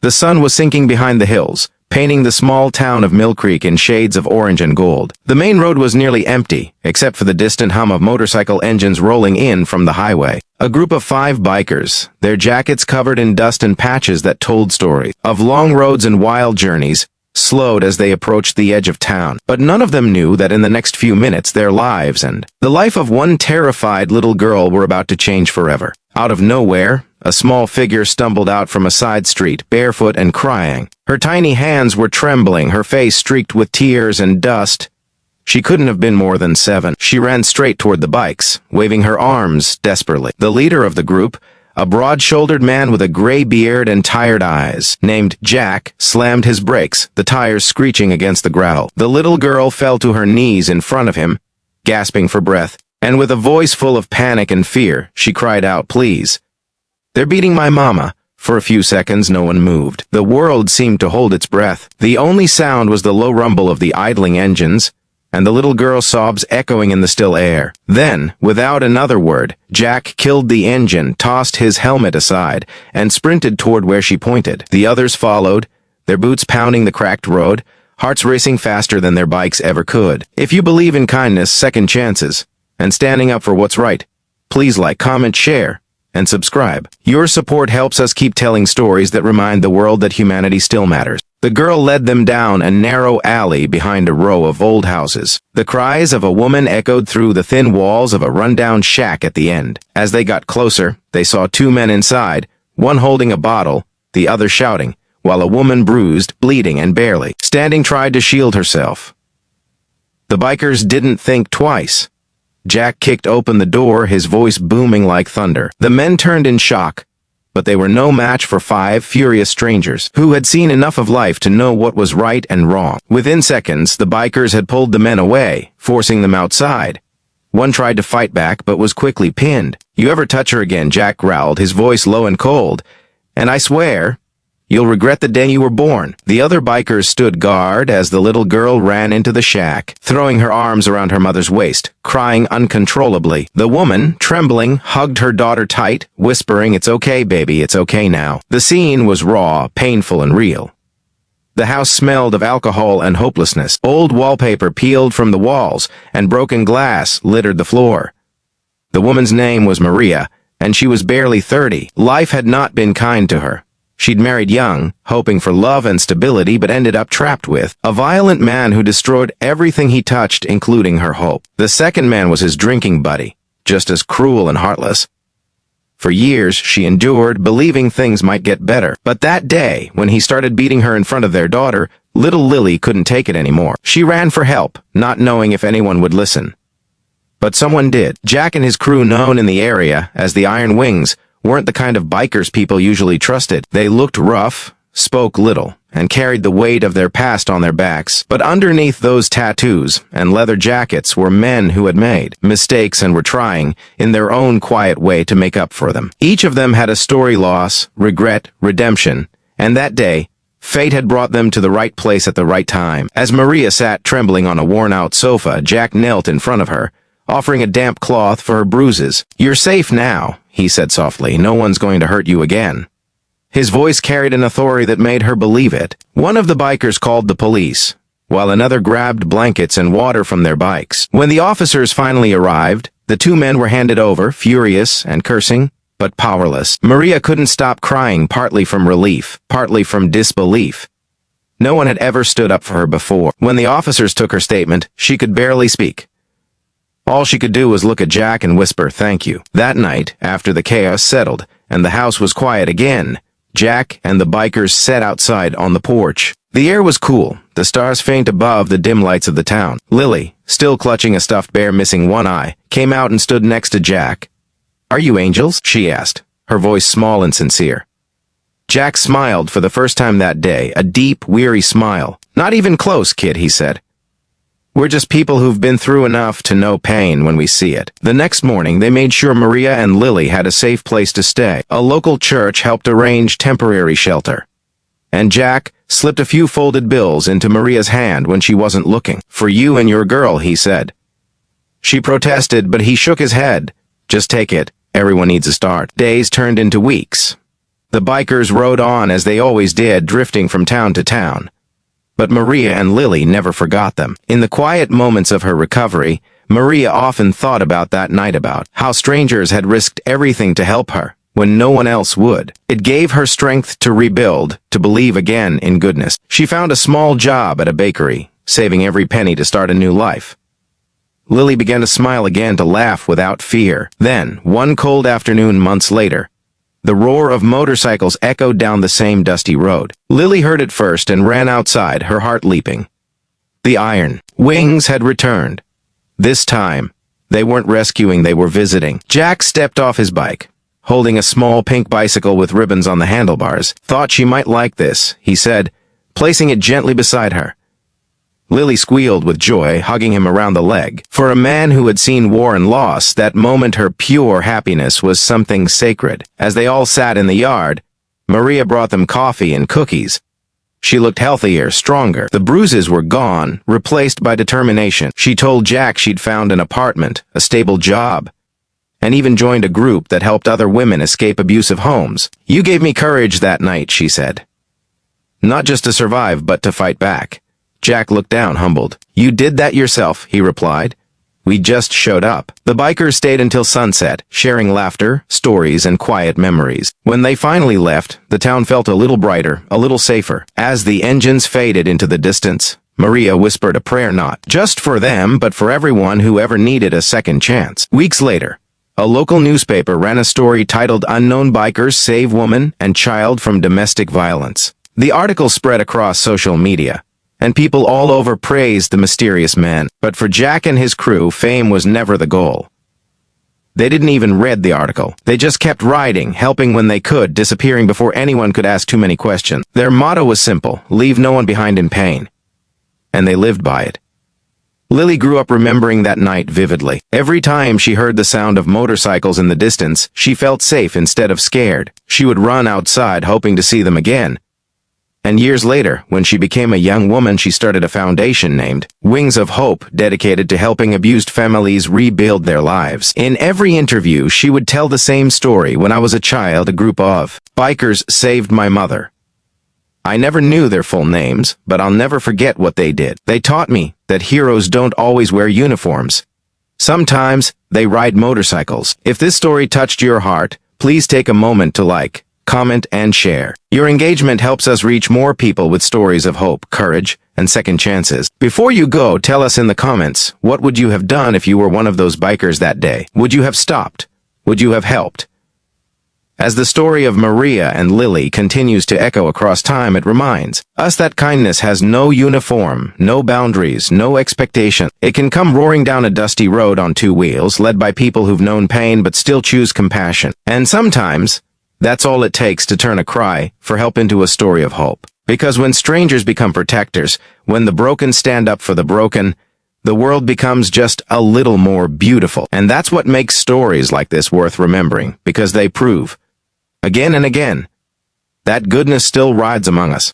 The sun was sinking behind the hills, painting the small town of Mill Creek in shades of orange and gold. The main road was nearly empty, except for the distant hum of motorcycle engines rolling in from the highway. A group of 5 bikers, their jackets covered in dust and patches that told stories of long roads and wild journeys, slowed as they approached the edge of town. But none of them knew that in the next few minutes their lives and the life of one terrified little girl were about to change forever. Out of nowhere, a small figure stumbled out from a side street, barefoot and crying. Her tiny hands were trembling, her face streaked with tears and dust. She couldn't have been more than 7. She ran straight toward the bikes, waving her arms desperately. The leader of the group, a broad-shouldered man with a gray beard and tired eyes, named Jack, slammed his brakes, the tires screeching against the gravel. The little girl fell to her knees in front of him, gasping for breath, and with a voice full of panic and fear, she cried out, "Please. They're beating my mama." For a few seconds, no one moved. The world seemed to hold its breath. The only sound was the low rumble of the idling engines, and the little girl's sobs echoing in the still air. Then, without another word, Jack killed the engine, tossed his helmet aside, and sprinted toward where she pointed. The others followed, their boots pounding the cracked road, hearts racing faster than their bikes ever could. If you believe in kindness, second chances, and standing up for what's right, please like, comment, share, and subscribe. Your support helps us keep telling stories that remind the world that humanity still matters. The girl led them down a narrow alley behind a row of old houses. The cries of a woman echoed through the thin walls of a rundown shack at the end. As they got closer, they saw 2 men inside, one holding a bottle, the other shouting, while a woman bruised, bleeding, and barely standing tried to shield herself. The bikers didn't think twice. Jack kicked open the door, his voice booming like thunder. The men turned in shock, but they were no match for 5 furious strangers who had seen enough of life to know what was right and wrong. Within seconds, the bikers had pulled the men away, forcing them outside. One tried to fight back, but was quickly pinned. "You ever touch her again," Jack growled, his voice low and cold, "and I swear, you'll regret the day you were born." The other bikers stood guard as the little girl ran into the shack, throwing her arms around her mother's waist, crying uncontrollably. The woman, trembling, hugged her daughter tight, whispering, "It's okay, baby, it's okay now." The scene was raw, painful, and real. The house smelled of alcohol and hopelessness. Old wallpaper peeled from the walls, and broken glass littered the floor. The woman's name was Maria, and she was barely 30. Life had not been kind to her. She'd married young, hoping for love and stability, but ended up trapped with a violent man who destroyed everything he touched, including her hope. The second man was his drinking buddy, just as cruel and heartless. For years, she endured, believing things might get better. But that day, when he started beating her in front of their daughter, little Lily couldn't take it anymore. She ran for help, not knowing if anyone would listen. But someone did. Jack and his crew, known in the area as the Iron Wings, weren't the kind of bikers people usually trusted. They looked rough, spoke little, and carried the weight of their past on their backs. But underneath those tattoos and leather jackets were men who had made mistakes and were trying, in their own quiet way, to make up for them. Each of them had a story: loss, regret, redemption, and that day, fate had brought them to the right place at the right time. As Maria sat trembling on a worn-out sofa, Jack knelt in front of her, offering a damp cloth for her bruises. "You're safe now," he said softly. "No one's going to hurt you again." His voice carried an authority that made her believe it. One of the bikers called the police, while another grabbed blankets and water from their bikes. When the officers finally arrived, the 2 men were handed over, furious and cursing, but powerless. Maria couldn't stop crying, partly from relief, partly from disbelief. No one had ever stood up for her before. When the officers took her statement, she could barely speak. All she could do was look at Jack and whisper, "Thank you." That night, after the chaos settled and the house was quiet again, Jack and the bikers sat outside on the porch. The air was cool, the stars faint above the dim lights of the town. Lily, still clutching a stuffed bear missing one eye, came out and stood next to Jack. "Are you angels?" she asked, her voice small and sincere. Jack smiled for the first time that day, a deep, weary smile. "Not even close, kid," he said. "We're just people who've been through enough to know pain when we see it." The next morning, they made sure Maria and Lily had a safe place to stay. A local church helped arrange temporary shelter. And Jack slipped a few folded bills into Maria's hand when she wasn't looking. "For you and your girl," he said. She protested, but he shook his head. "Just take it. Everyone needs a start." Days turned into weeks. The bikers rode on as they always did, drifting from town to town. But Maria and Lily never forgot them. In the quiet moments of her recovery, Maria often thought about that night, about how strangers had risked everything to help her when no one else would. It gave her strength to rebuild, to believe again in goodness. She found a small job at a bakery, saving every penny to start a new life. Lily began to smile again, to laugh without fear. Then, one cold afternoon months later, the roar of motorcycles echoed down the same dusty road. Lily heard it first and ran outside, her heart leaping. The iron wings had returned. This time, they weren't rescuing, they were visiting. Jack stepped off his bike, holding a small pink bicycle with ribbons on the handlebars. "Thought she might like this," he said, placing it gently beside her. Lily squealed with joy, hugging him around the leg. For a man who had seen war and loss, that moment her pure happiness was something sacred. As they all sat in the yard, Maria brought them coffee and cookies. She looked healthier, stronger. The bruises were gone, replaced by determination. She told Jack she'd found an apartment, a stable job, and even joined a group that helped other women escape abusive homes. "You gave me courage that night," she said. "Not just to survive, but to fight back." Jack looked down, humbled. "You did that yourself," he replied. "We just showed up." The bikers stayed until sunset, sharing laughter, stories, and quiet memories. When they finally left, the town felt a little brighter, a little safer. As the engines faded into the distance, Maria whispered a prayer, not just for them, but for everyone who ever needed a second chance. Weeks later, a local newspaper ran a story titled "Unknown Bikers Save Woman and Child from Domestic Violence." The article spread across social media, and people all over praised the mysterious man. But for Jack and his crew, fame was never the goal. They didn't even read the article. They just kept riding, helping when they could, disappearing before anyone could ask too many questions. Their motto was simple: leave no one behind in pain. And they lived by it. Lily grew up remembering that night vividly. Every time she heard the sound of motorcycles in the distance, she felt safe instead of scared. She would run outside, hoping to see them again. And years later, when she became a young woman, she started a foundation named Wings of Hope, dedicated to helping abused families rebuild their lives. In every interview, she would tell the same story. "When I was a child, a group of bikers saved my mother. I never knew their full names, but I'll never forget what they did. They taught me that heroes don't always wear uniforms. Sometimes they ride motorcycles." If this story touched your heart, please take a moment to like, comment, and share. Your engagement helps us reach more people with stories of hope, courage, and second chances. Before you go, tell us in the comments, what would you have done if you were one of those bikers that day? Would you have stopped? Would you have helped? As the story of Maria and Lily continues to echo across time, it reminds us that kindness has no uniform, no boundaries, no expectation. It can come roaring down a dusty road on two wheels, led by people who've known pain but still choose compassion. And sometimes, that's all it takes to turn a cry for help into a story of hope. Because when strangers become protectors, when the broken stand up for the broken, the world becomes just a little more beautiful. And that's what makes stories like this worth remembering, because they prove, again and again, that goodness still rides among us.